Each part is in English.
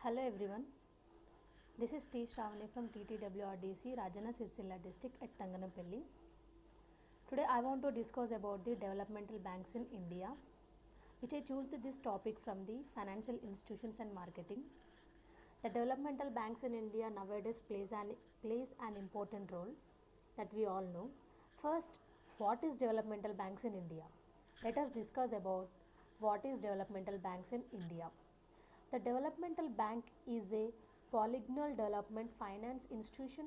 Hello everyone, this is T. Shravani from TTWRDC, Rajana Sirsilla district at Tanganampally. Today I want to discuss about the developmental banks in India, which I chose this topic from the financial institutions and marketing. The developmental banks in India nowadays plays an important role that we all know. First, what is developmental banks in India? Let us discuss about what is developmental banks in India. The developmental bank is a polygonal development finance institution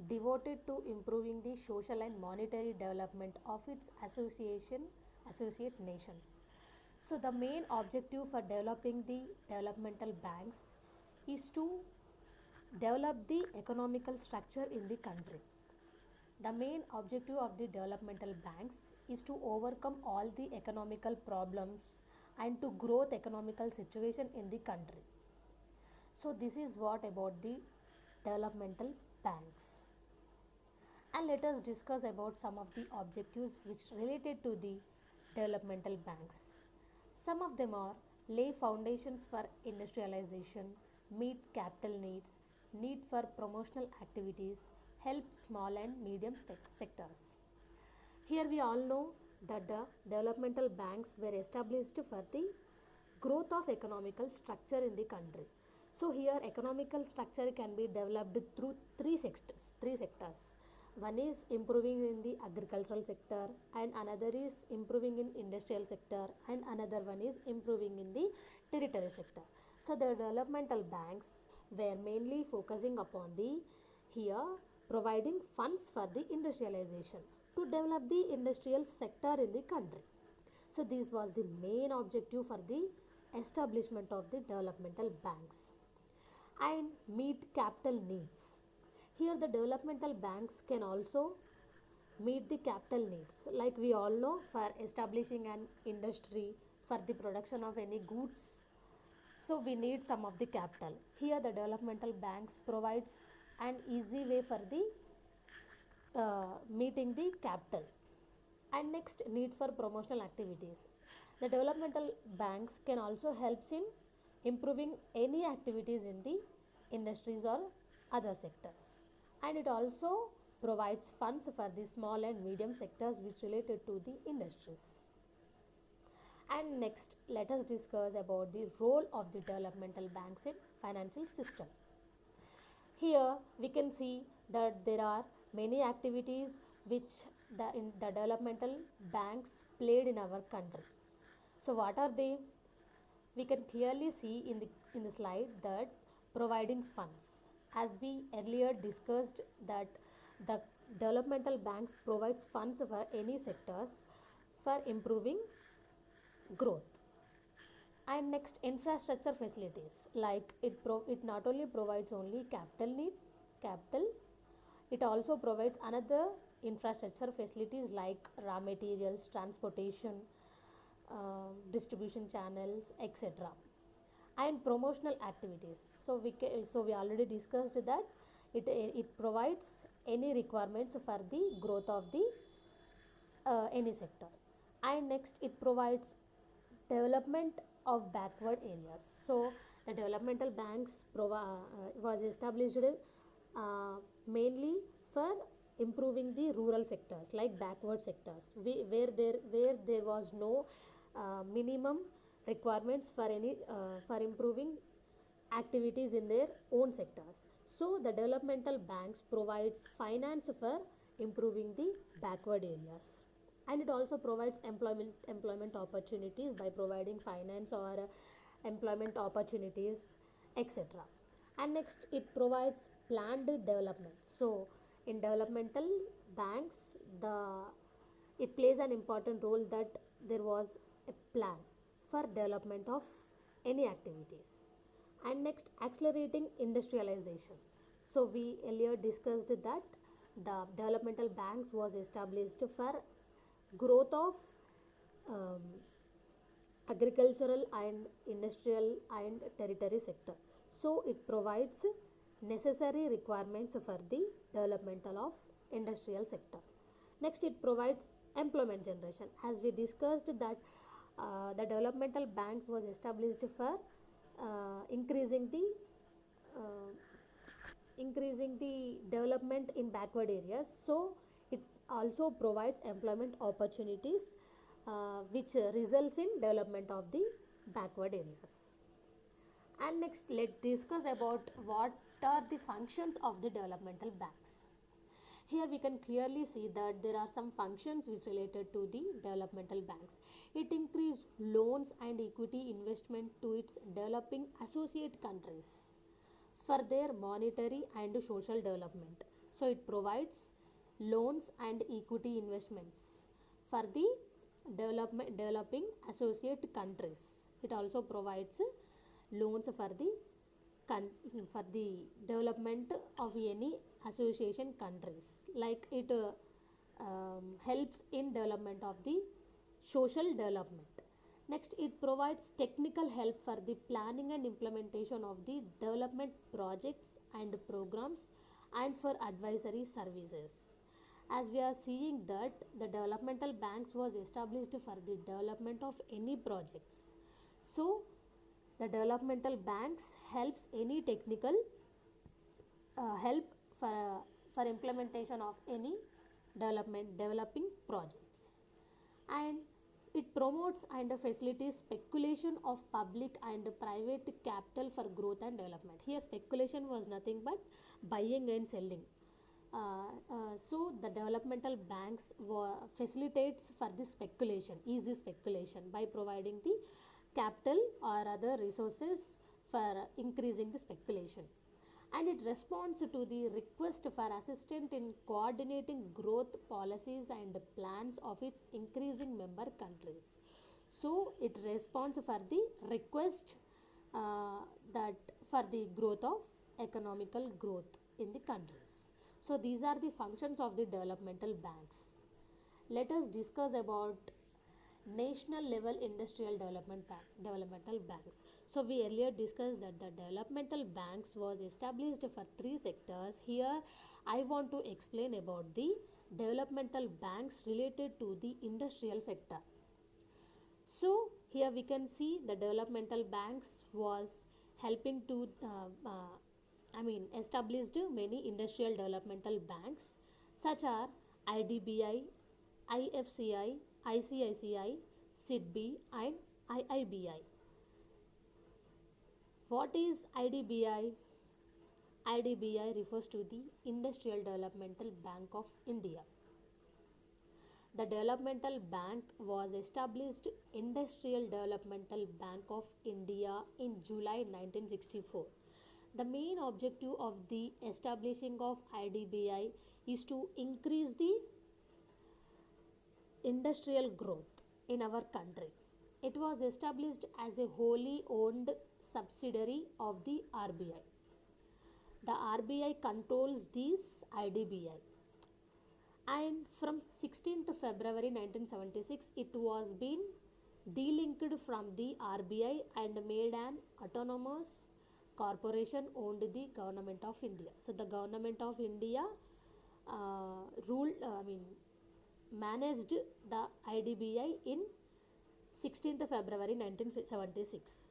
devoted to improving the social and monetary development of its associate nations. So the main objective for developing the developmental banks is to develop the economical structure in the country. The main objective of the developmental banks is to overcome all the economical problems and to growth economical situation in the country. So this is what about the developmental banks. And let us discuss about some of the objectives which related to the developmental banks. Some of them are lay foundations for industrialization, meet capital needs, need for promotional activities, help small and medium sectors. Here we all know that the developmental banks were established for the growth of economical structure in the country. So here economical structure can be developed through three sectors. One is improving in the agricultural sector, and another is improving in industrial sector, and another one is improving in the territory sector. So the developmental banks were mainly focusing upon the here providing funds for the industrialization to develop the industrial sector in the country. So this was the main objective for the establishment of the developmental banks. And meet capital needs. Here the developmental banks can also meet the capital needs. Like we all know, for establishing an industry for the production of any goods, so we need some of the capital. Here the developmental banks provides an easy way for the meeting the capital. And next, need for promotional activities. The developmental banks can also help in improving any activities in the industries or other sectors. And it also provides funds for the small and medium sectors which related to the industries. And next, let us discuss about the role of the developmental banks in financial system. Here we can see that there are many activities which the developmental banks played in our country. So what are they? We can clearly see in the slide that providing funds. As we earlier discussed that the developmental banks provides funds for any sectors for improving growth. And next, infrastructure facilities, like it not only provides only capital, it also provides another infrastructure facilities like raw materials, transportation, distribution channels, etc. And promotional activities. So we already discussed that it provides any requirements for the growth of the any sector. And next, it provides development of backward areas. So the developmental banks was established mainly for improving the rural sectors like backward sectors where there was no minimum requirements for any for improving activities in their own sectors. So the developmental banks provides finance for improving the backward areas. And it also provides employment opportunities by providing finance or employment opportunities, etc. And next, it provides planned development. So in developmental banks, it plays an important role that there was a plan for development of any activities. And next, accelerating industrialization. So we earlier discussed that the developmental banks was established for growth of agricultural and industrial and territory sector. So it provides necessary requirements for the developmental of industrial sector. Next, it provides employment generation. As we discussed that the developmental banks was established for increasing the uh, increasing the development in backward areas. So it also provides employment opportunities which results in development of the backward areas. And next, let's discuss about what are the functions of the developmental banks. Here we can clearly see that there are some functions which related to the developmental banks. It increases loans and equity investment to its developing associate countries for their monetary and social development. So it provides loans and equity investments for the developing associate countries. It also provides loans for the development of any association countries, like it helps in development of the social development. Next, it provides technical help for the planning and implementation of the development projects and programs and for advisory services. As we are seeing that the developmental banks was established for the development of any projects. So the developmental banks helps any technical help for implementation of any developing projects, and it promotes and facilitates speculation of public and private capital for growth and development. Here speculation was nothing but buying and selling. So the developmental banks facilitates for the speculation, easy speculation, by providing the capital or other resources for increasing the speculation. And it responds to the request for assistance in coordinating growth policies and plans of its increasing member countries. So it responds for the request that for the growth of economical growth in the countries. So these are the functions of the developmental banks. Let us discuss about national level industrial developmental banks. So we earlier discussed that the developmental banks was established for three sectors. Here I want to explain about the developmental banks related to the industrial sector. So here we can see the developmental banks was helping to established many industrial developmental banks such are IDBI, IFCI, ICICI, SIDBI and IIBI. What is IDBI? IDBI refers to the Industrial Developmental Bank of India. The developmental bank was established Industrial Developmental Bank of India in July 1964. The main objective of the establishing of IDBI is to increase the industrial growth in our country. It was established as a wholly owned subsidiary of the RBI. The RBI controls this IDBI, and from 16th February 1976 it was been delinked from the RBI and made an autonomous corporation owned the Government of India. So the Government of India managed the IDBI in 16th February 1976.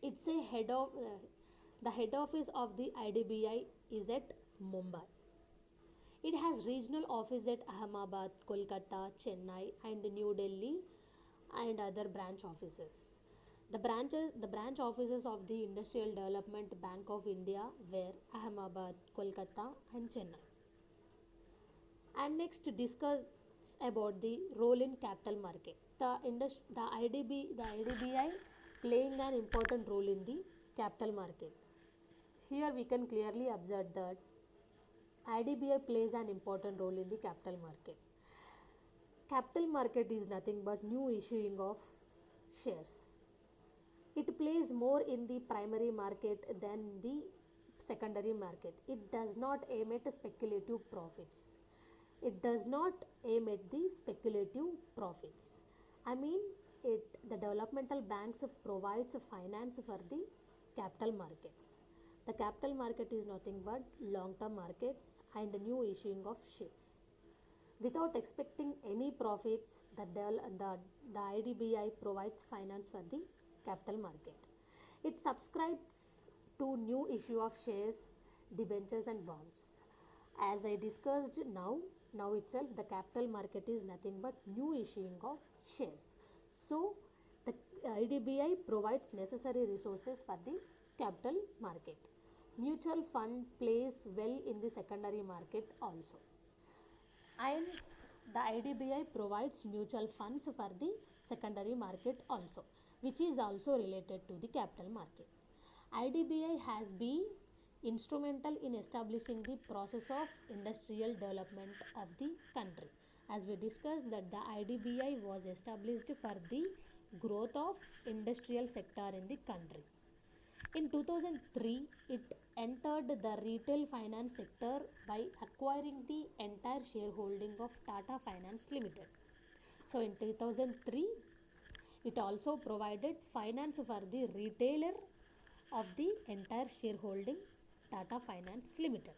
It's a the head office of the IDBI is at Mumbai. It has regional office at Ahmedabad, Kolkata, Chennai and New Delhi and other branch offices. The branch offices of the Industrial Development Bank of India were Ahmedabad, Kolkata and Chennai. And next discuss about the role in capital market. The IDBI playing an important role in the capital market. Here we can clearly observe that IDBI plays an important role in the capital market. Capital market is nothing but new issuing of shares. It plays more in the primary market than the secondary market. It does not aim at speculative profits. It does not aim at the speculative profits. The developmental banks provides finance for the capital markets. The capital market is nothing but long-term markets and new issuing of shares. Without expecting any profits, the IDBI provides finance for the capital market. It subscribes to new issue of shares, debentures and bonds. As I discussed now itself, the capital market is nothing but new issuing of shares. So the IDBI provides necessary resources for the capital market. Mutual fund plays well in the secondary market also. And the IDBI provides mutual funds for the secondary market also, which is also related to the capital market. IDBI has been instrumental in establishing the process of industrial development of the country. As we discussed that the IDBI was established for the growth of industrial sector in the country. In 2003, it entered the retail finance sector by acquiring the entire shareholding of Tata Finance Limited. So in 2003, it also provided finance for the retailer of the entire shareholding Tata Finance Limited.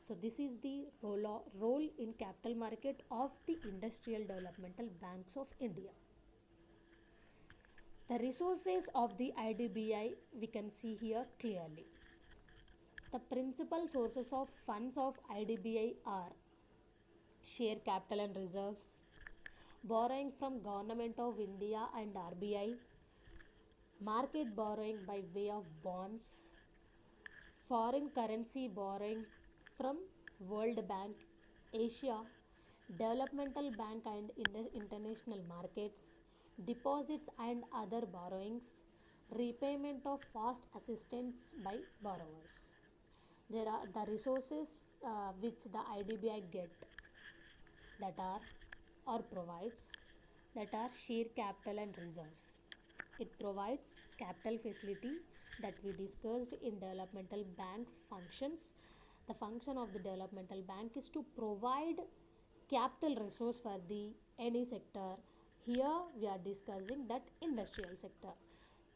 So this is the role in capital market of the Industrial Developmental Banks of India. The resources of the IDBI we can see here clearly. The principal sources of funds of IDBI are share capital and reserves, borrowing from Government of India and RBI, market borrowing by way of bonds, foreign currency borrowing from World Bank, Asia, Developmental Bank and international markets, deposits and other borrowings, repayment of fast assistance by borrowers. There are the resources which the IDBI get that are or provides, that are share capital and reserves. It provides capital facility that we discussed in developmental banks functions. The function of the developmental bank is to provide capital resource for the any sector. Here we are discussing that industrial sector.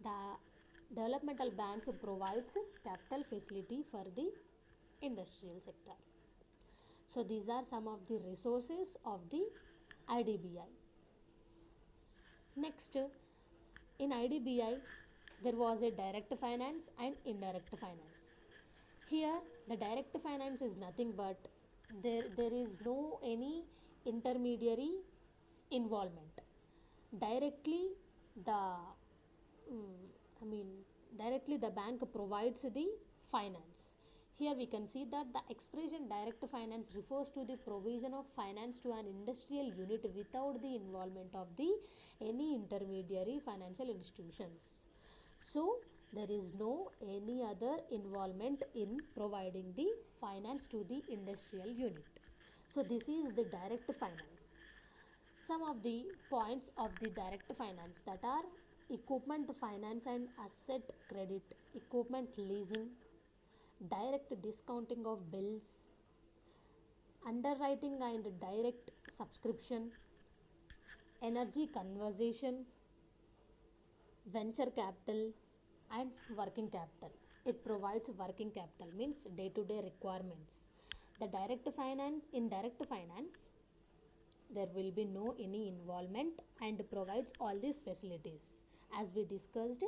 The developmental banks provides capital facility for the industrial sector. So these are some of the resources of the IDBI. Next, in IDBI there was a direct finance and indirect finance. Here the direct finance is nothing but there is no any intermediary involvement. Directly the directly the bank provides the finance. Here we can see that the expression direct finance refers to the provision of finance to an industrial unit without the involvement of the any intermediary financial institutions. So there is no any other involvement in providing the finance to the industrial unit. So this is the direct finance. Some of the points of the direct finance that are equipment finance and asset credit, equipment leasing, direct discounting of bills, underwriting and direct subscription, energy conversion, venture capital and working capital. It provides working capital means day-to-day requirements. The direct finance, in direct finance, there will be no any involvement and provides all these facilities as we discussed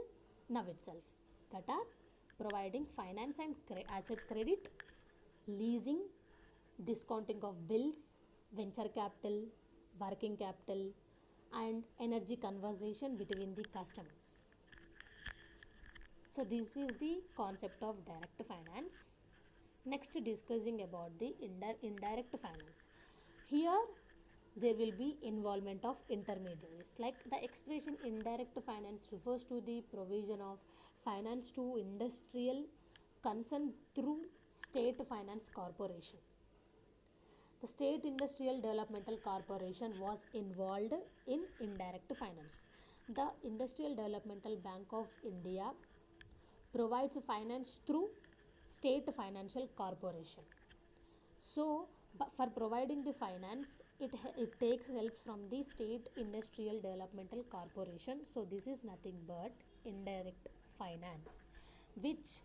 now itself, that are providing finance and asset credit, leasing, discounting of bills, venture capital, working capital and energy conversion between the customers. So this is the concept of direct finance. Next, discussing about the indirect finance. Here there will be involvement of intermediaries. Like the expression indirect finance refers to the provision of finance to industrial concern through state finance corporation. The State Industrial Developmental Corporation was involved in indirect finance. The Industrial Developmental Bank of India provides finance through State Financial Corporation. So for providing the finance, it takes help from the State Industrial Developmental Corporation. So this is nothing but indirect finance, which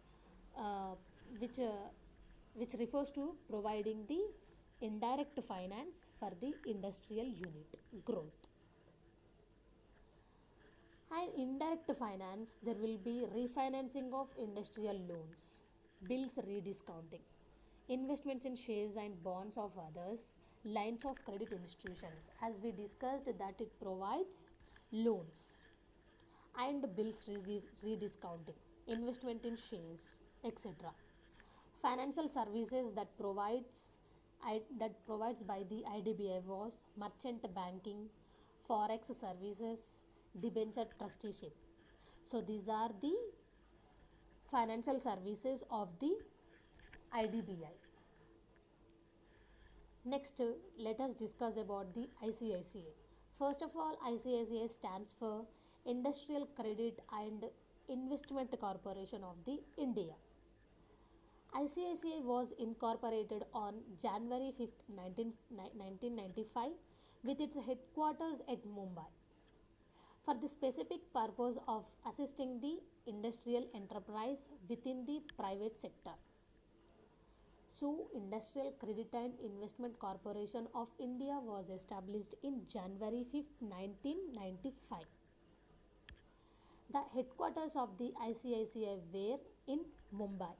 refers to providing the indirect finance for the industrial unit growth. And indirect finance, there will be refinancing of industrial loans, bills rediscounting, investments in shares and bonds of others, lines of credit institutions. As we discussed, that it provides loans and bills rediscounting, investment in shares, etc. Financial services that provides by the IDBI was merchant banking, forex services, debenture trusteeship. So these are the financial services of the IDBI. Next, let us discuss about the ICICI. First of all, ICICI stands for Industrial Credit and Investment Corporation of the India. ICICI was incorporated on January 5th, 1995 with its headquarters at Mumbai for the specific purpose of assisting the industrial enterprise within the private sector. So, Industrial Credit and Investment Corporation of India was established in January 5th, 1995. The headquarters of the ICICI were in Mumbai.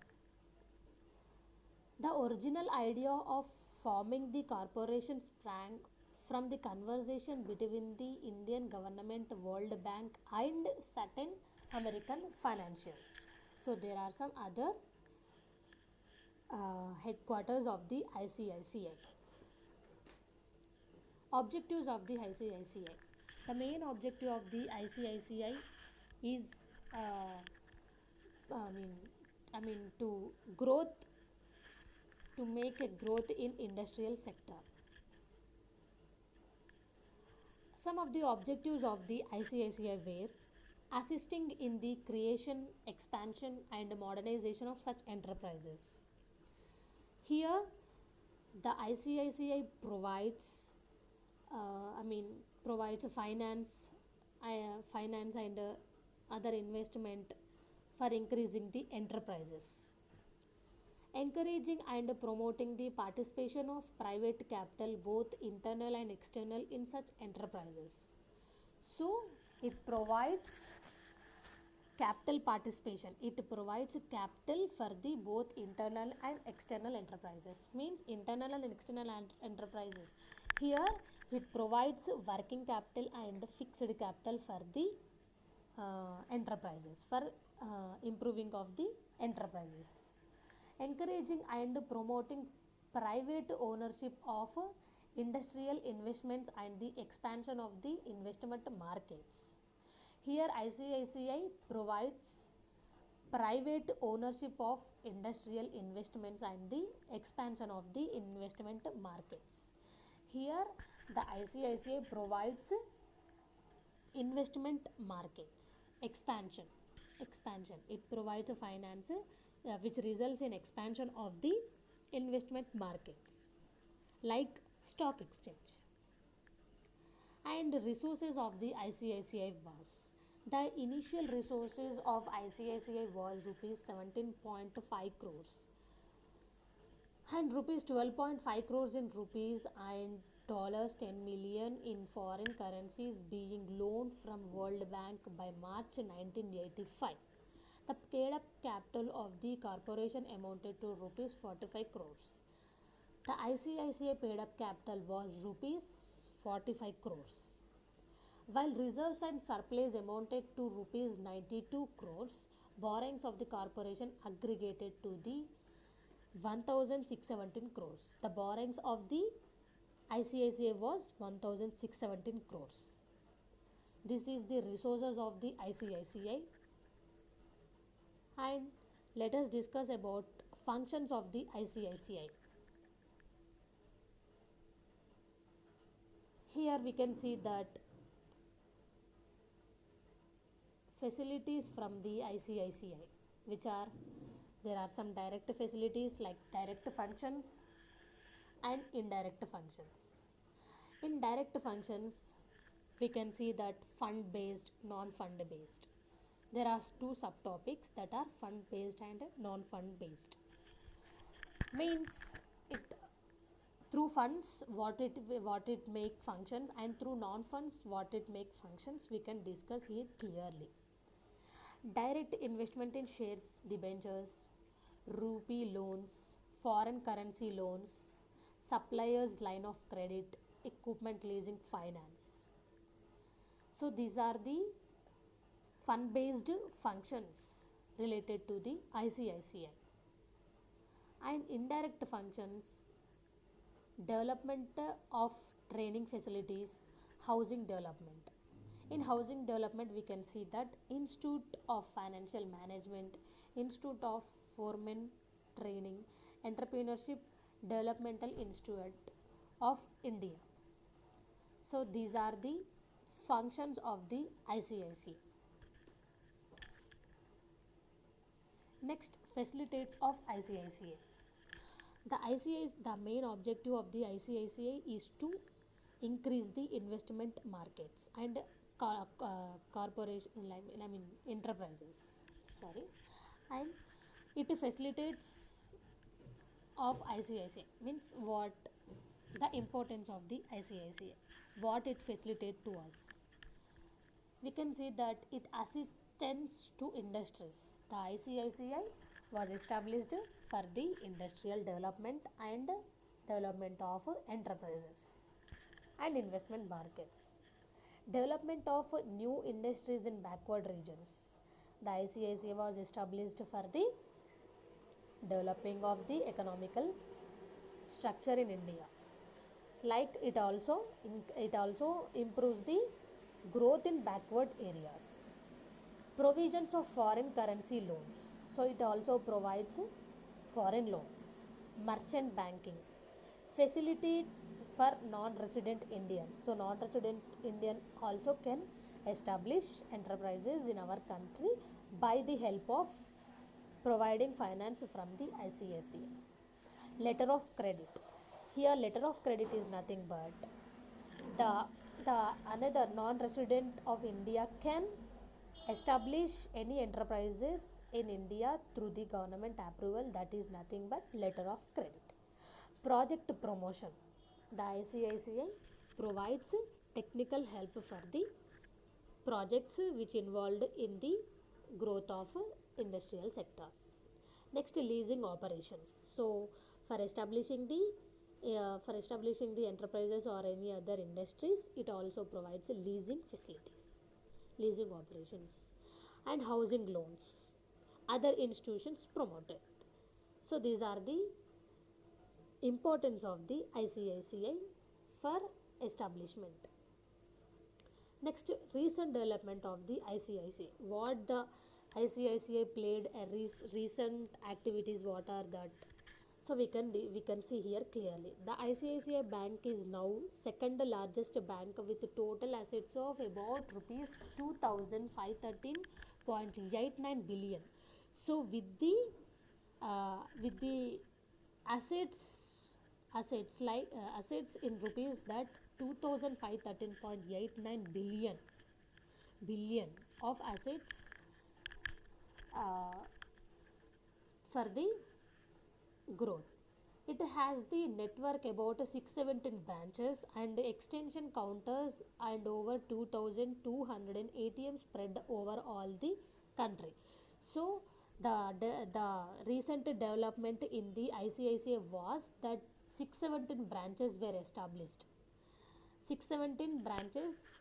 The original idea of forming the corporation sprang from the conversation between the Indian government, World Bank, and certain American financiers. So, there are some other headquarters of the ICICI. Objectives of the ICICI. The main objective of the ICICI is, I mean, to growth, to make a growth in industrial sector. Some of the objectives of the ICICI were assisting in the creation, expansion, and modernization of such enterprises. Here, the ICICI provides, provides finance and other investment for increasing the enterprises, encouraging and promoting the participation of private capital, both internal and external, in such enterprises. So, it provides capital participation. It provides capital for the both internal and external enterprises. Means internal and external enterprises. Here, it provides working capital and fixed capital for the enterprises, for improving of the enterprises. Encouraging and promoting private ownership of industrial investments and the expansion of the investment markets. Here, ICICI provides private ownership of industrial investments and the expansion of the investment markets. Here, the ICICI provides investment markets, expansion. It provides a finance which results in expansion of the investment markets like stock exchange. And resources of the ICICI was, the initial resources of ICICI was rupees 17.5 crores and rupees 12.5 crores in rupees and dollars 10 million in foreign currencies being loaned from World Bank by March 1985. The paid up capital of the corporation amounted to rupees 45 crores. The ICICI paid up capital was rupees 45 crores. While reserves and surplus amounted to rupees 92 crores, borrowings of the corporation aggregated to the 1617 crores. The borrowings of the ICICI was 1617 crores. This is the resources of the ICICI. And let us discuss about functions of the ICICI. Here we can see that facilities from the ICICI, which are, there are some direct facilities like direct functions and indirect functions. In direct functions, we can see that fund based, non fund based. There are two subtopics that are fund based and non fund based. Means it through funds what it make functions, and through non funds what it make functions, we can discuss here clearly. Direct investment in shares, debentures, rupee loans, foreign currency loans, suppliers line of credit, equipment leasing finance. So these are the fund based functions related to the ICICI. And indirect functions: development of training facilities, housing development. In housing development, we can see that Institute of Financial Management, Institute of Foreman Training, Entrepreneurship Developmental Institute of India. So these are the functions of the ICICI. Next, facilitates of ICICI. The main objective of the ICICI is to increase the investment markets and corporation, enterprises. Sorry, and it facilitates of ICICI means what the importance of the ICICI, what it facilitates to us. We can see that it assistance to industries. The ICICI was established for the industrial development and development of enterprises and investment markets. Development of new industries in backward regions. The ICICI was established for the developing of the economical structure in India. Like it also improves the growth in backward areas. Provisions of foreign currency loans. So it also provides foreign loans. Merchant banking. Facilitates for non-resident Indians. So non-resident Indian also can establish enterprises in our country by the help of providing finance from the ICICI. Letter of credit. Here letter of credit is nothing but the another non-resident of India can establish any enterprises in India through the government approval, that is nothing but letter of credit. Project promotion. The ICICI provides technical help for the projects which involved in the growth of industrial sector. Next, leasing operations. So for establishing the enterprises or any other industries, it also provides leasing facilities, leasing operations, and housing loans. Other institutions promoted. So these are the importance of the ICICI for establishment. Next, recent development of the ICICI. What the ICICI played a recent activities, what are that? So we can see here clearly. The ICICI Bank is now second largest bank with total assets of about rupees 2,513.89 billion. So with the assets in rupees, that 2,513.89 billion of assets for the growth. It has the network about 617 branches and extension counters and over 2,200 ATMs spread over all the country. So the recent development in the ICICI was that 617 branches were established. 617 branches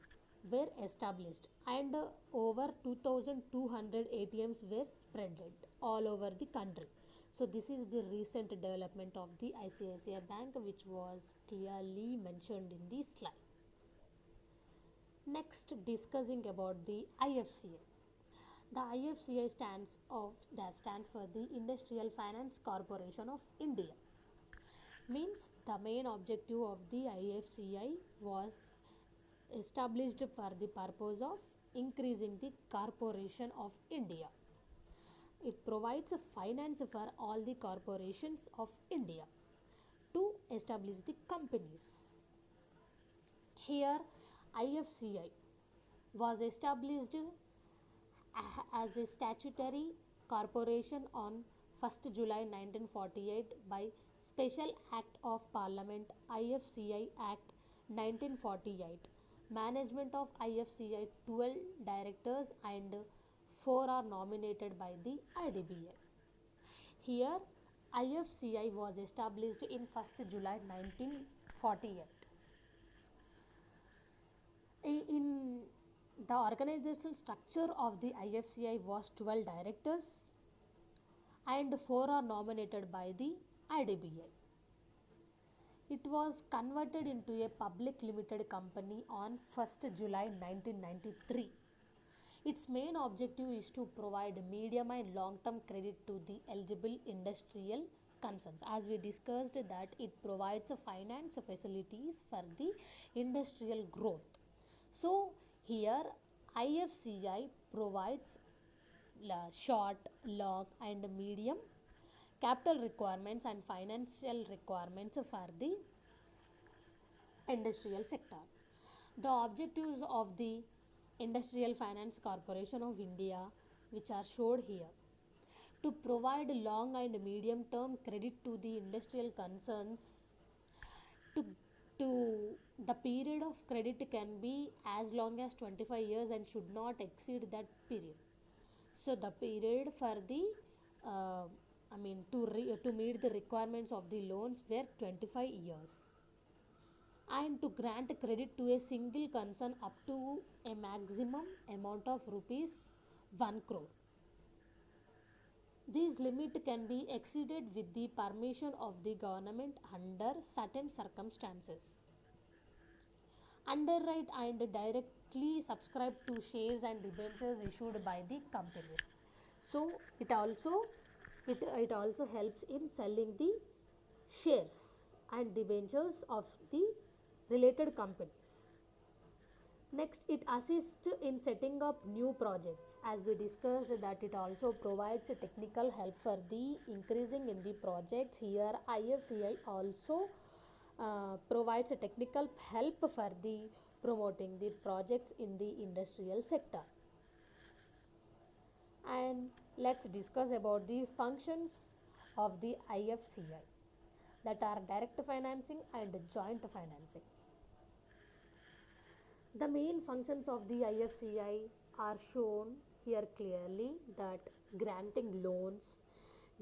were established and over 2,200 ATMs were spread all over the country. So this is the recent development of the ICICI Bank, which was clearly mentioned in the slide. Next, discussing about the IFCI. The IFCI stands for the Industrial Finance Corporation of India. Means the main objective of the IFCI was established for the purpose of increasing the corporation of India. It provides finance for all the corporations of India to establish the companies. Here, IFCI was established as a statutory corporation on 1st July 1948 by Special Act of Parliament IFCI Act 1948. Management of IFCI 12 directors and 4 are nominated by the IDBI. Here IFCI was established in 1st July 1948. In the organizational structure of the IFCI was 12 directors and 4 are nominated by the IDBI. It was converted into a public limited company on 1st July 1993. Its main objective is to provide medium and long-term credit to the eligible industrial concerns. As we discussed that it provides finance facilities for the industrial growth. So here IFCI provides short, long and medium capital requirements and financial requirements for the industrial sector. The objectives of the Industrial Finance Corporation of India, which are showed here: to provide long and medium term credit to the industrial concerns. To the period of credit can be as long as 25 years and should not exceed that period. So the period for the to meet the requirements of the loans were 25 years, and to grant credit to a single concern up to a maximum amount of rupees 1 crore. This limit can be exceeded with the permission of the government under certain circumstances. Underwrite and directly subscribe to shares and debentures issued by the companies. So it also helps in selling the shares and debentures of the related companies. Next, it assists in setting up new projects. As we discussed that it also provides a technical help for the increasing in the projects. Here IFCI also provides a technical help for the promoting the projects in the industrial sector. And let's discuss about the functions of the IFCI, that are direct financing and joint financing. The main functions of the IFCI are shown here clearly, that granting loans,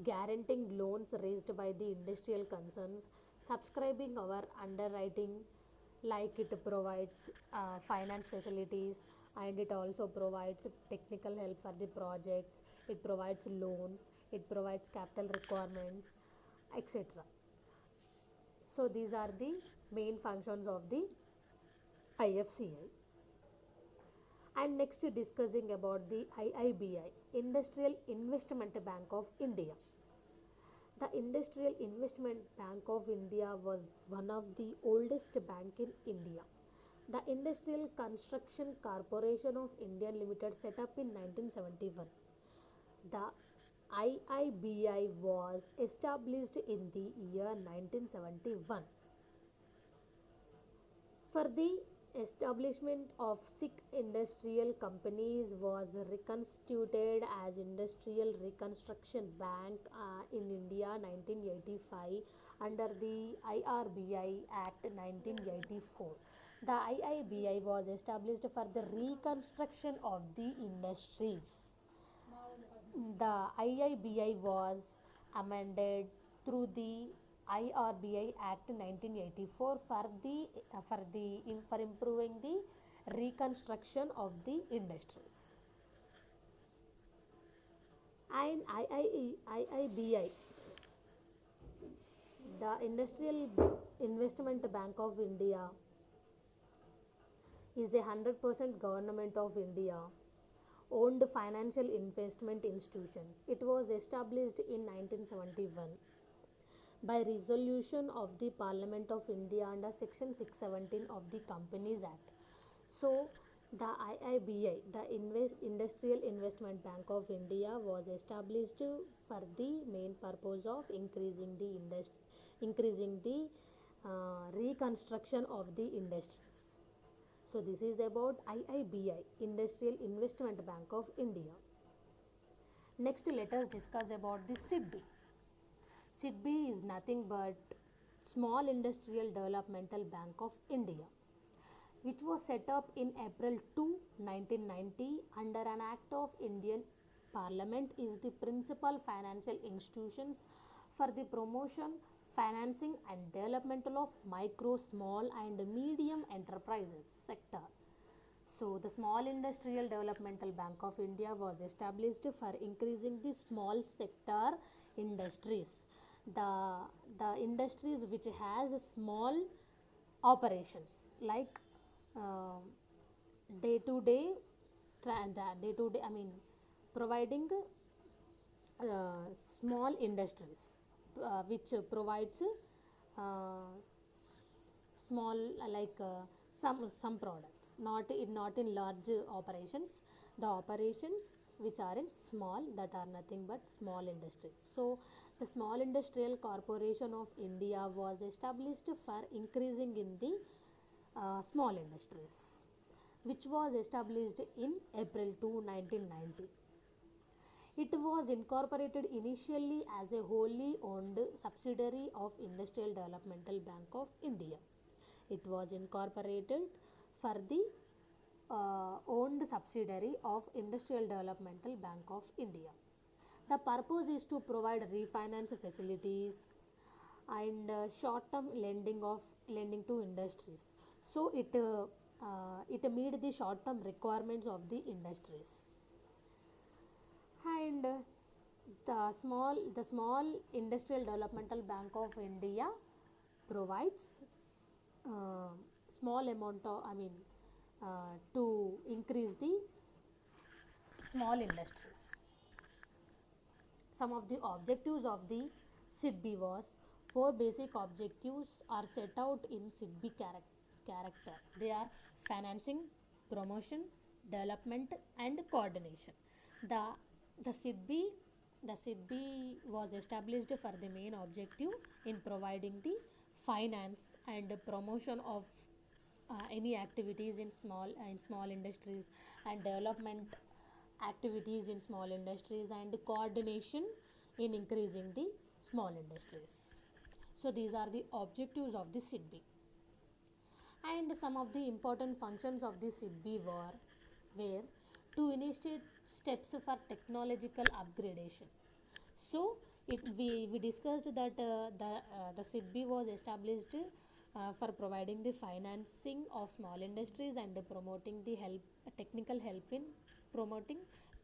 guaranteeing loans raised by the industrial concerns, subscribing our underwriting, like it provides finance facilities, and it also provides technical help for the projects, it provides loans, it provides capital requirements, etc. So these are the main functions of the IFCI. And next discussing about the IIBI, Industrial Investment Bank of India. The Industrial Investment Bank of India was one of the oldest bank in India. The Industrial Construction Corporation of India Limited set up in 1971. The IIBI was established in the year 1971. For the establishment of six industrial companies was reconstituted as Industrial Reconstruction Bank in India 1985 under the IRBI Act 1984. The IIBI was established for the reconstruction of the industries. The IIBI was amended through the IRBI Act 1984 for improving the reconstruction of the industries. And IIBI, the Industrial Investment Bank of India, is a 100% government of India owned financial investment institutions. It was established in 1971 by resolution of the Parliament of India under section 617 of the Companies Act. So the IIBI, the Industrial Investment Bank of India, was established for the main purpose of increasing the reconstruction of the industries. So this is about IIBI, Industrial Investment Bank of India. Next, let us discuss about the SIDBI. SIDBI is nothing but Small Industrial Developmental Bank of India, which was set up in April 2, 1990 under an act of Indian Parliament, is the principal financial institutions for the promotion, financing and development of micro, small and medium enterprises sector. So, the Small Industrial Developmental Bank of India was established for increasing the small sector industries, the, the industries which has small operations like day to day, day to day, I mean, providing small industries which provides uh, small some products, not in large operations, the operations which are in small, that are nothing but small industries. So the Small Industrial Corporation of India was established for increasing in the small industries, which was established in April 2, 1990. It was incorporated initially as a wholly owned subsidiary of Industrial Developmental Bank of India. It was incorporated for the owned subsidiary of Industrial Developmental Bank of India. The purpose is to provide refinance facilities and short-term lending to industries. So it meet the short-term requirements of the industries. And the small industrial developmental bank of India provides uh, small amount of, I mean, to increase the small industries. Some of the objectives of the SIDBI was, four basic objectives are set out in SIDBI character. They are financing, promotion, development and coordination. The the SIDBI the SIDBI was established for the main objective in providing the finance and promotion of any activities in small industries, and development activities in small industries, and coordination in increasing the small industries. So these are the objectives of the SIDBI. And some of the important functions of the SIDBI were to initiate steps for technological upgradation. So we discussed that the SIDBI was established for providing the financing of small industries and promoting the technical help in promoting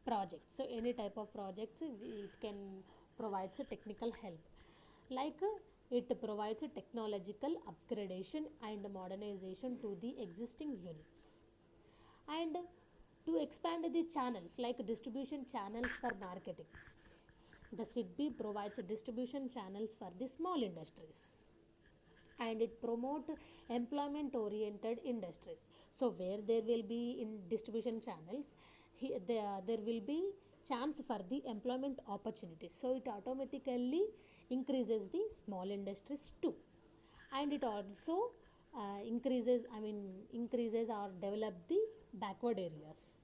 projects. So any type of projects, it can provides a technical help, like it provides a technological upgradation and modernization to the existing units, and to expand the channels like distribution channels for marketing. The SIDBI provides distribution channels for the small industries, and it promote employment oriented industries. So where there will be in distribution channels, there will be chance for the employment opportunities, so it automatically increases the small industries too. And it also increases or develop the backward areas.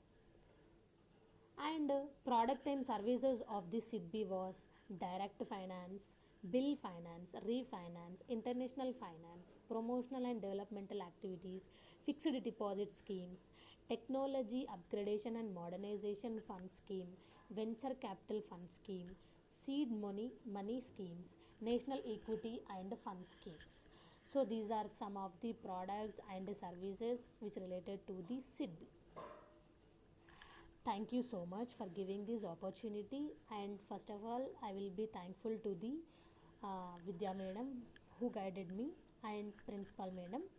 And product and services of this SIDBI was direct finance, bill finance, refinance, international finance, promotional and developmental activities, fixed deposit schemes, technology upgradation and modernization fund scheme, venture capital fund scheme, seed money schemes, national equity and fund schemes. So these are some of the products and services which related to the SIDBI. Thank you so much for giving this opportunity, and first of all I will be thankful to the Vidya madam who guided me, and principal madam.